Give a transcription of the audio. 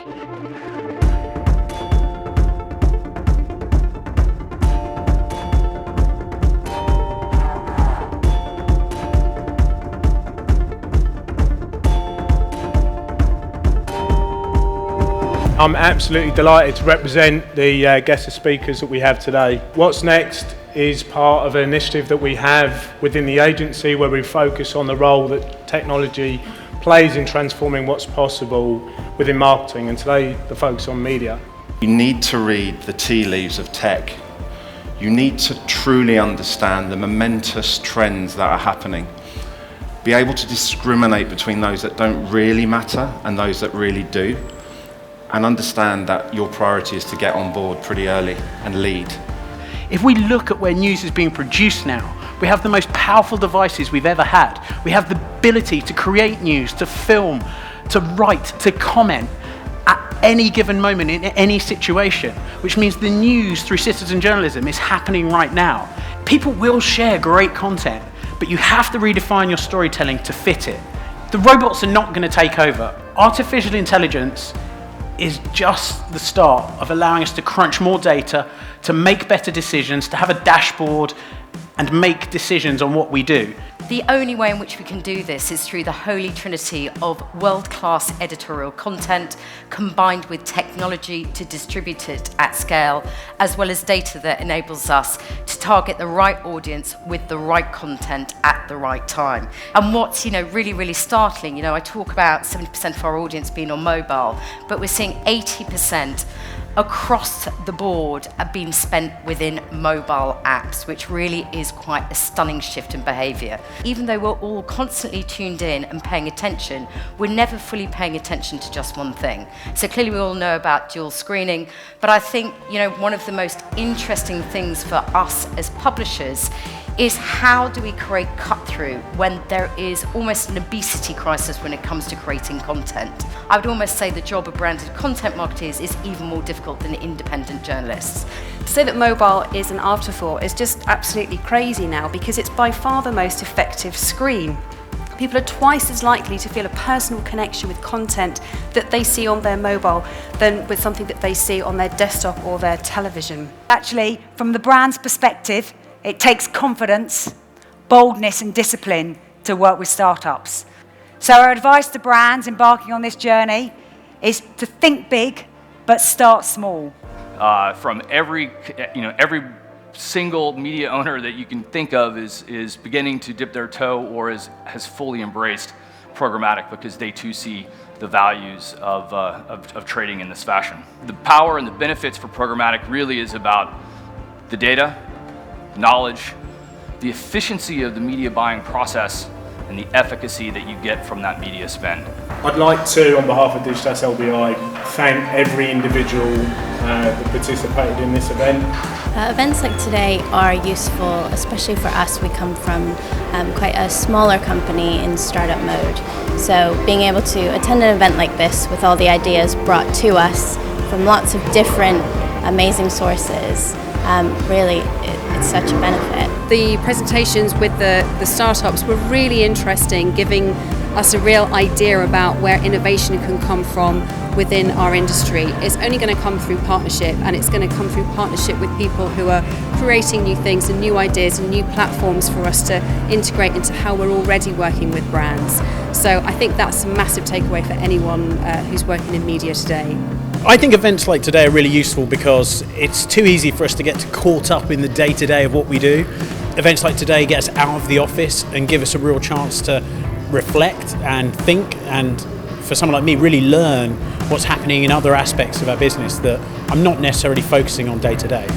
I'm absolutely delighted to represent the guest of speakers that we have today. What's Next is part of an initiative that we have within the agency where we focus on the role that technology plays in transforming what's possible within marketing, and today the focus on media. You need to read the tea leaves of tech. You need to truly understand the momentous trends that are happening. Be able to discriminate between those that don't really matter and those that really do. And understand that your priority is to get on board pretty early and lead. If we look at where news is being produced now, we have the most powerful devices we've ever had. We have the ability to create news, to film, to write, to comment at any given moment in any situation, which means the news through citizen journalism is happening right now. People will share great content, but you have to redefine your storytelling to fit it. The robots are not going to take over. Artificial intelligence is just the start of allowing us to crunch more data, to make better decisions, to have a dashboard and make decisions on what we do. The only way in which we can do this is through the holy trinity of world-class editorial content combined with technology to distribute it at scale, as well as data that enables us to target the right audience with the right content at the right time. And what's really startling, I talk about 70% of our audience being on mobile, but we're seeing 80% across the board are being spent within mobile apps, which really is quite a stunning shift in behaviour. Even though we're all constantly tuned in and paying attention, we're never fully paying attention to just one thing. So clearly we all know about dual screening, but I think one of the most interesting things for us as publishers is how do we create cut-through when there is almost an obesity crisis when it comes to creating content. I would almost say the job of branded content marketers is even more difficult than independent journalists. To say that mobile is an afterthought is just absolutely crazy now, because it's by far the most effective screen. People are twice as likely to feel a personal connection with content that they see on their mobile than with something that they see on their desktop or their television. Actually, from the brand's perspective, it takes confidence, boldness and discipline to work with startups. So our advice to brands embarking on this journey is to think big, but start small. From every single media owner that you can think of is beginning to dip their toe or has fully embraced programmatic, because they too see the values of trading in this fashion. The power and the benefits for programmatic really is about the data, knowledge, the efficiency of the media buying process, and the efficacy that you get from that media spend. I'd like to, on behalf of Digitas LBI, thank every individual that participated in this event. Events like today are useful, especially for us. We come from quite a smaller company in startup mode. So being able to attend an event like this with all the ideas brought to us from lots of different amazing sources, really it's such a benefit. The presentations with the startups were really interesting, giving us a real idea about where innovation can come from within our industry. It's only going to come through partnership, and it's going to come through partnership with people who are creating new things and new ideas and new platforms for us to integrate into how we're already working with brands. So I think that's a massive takeaway for anyone who's working in media today. I think events like today are really useful because it's too easy for us to get caught up in the day-to-day of what we do. Events like today get us out of the office and give us a real chance to reflect and think, and for someone like me, really learn what's happening in other aspects of our business that I'm not necessarily focusing on day to day.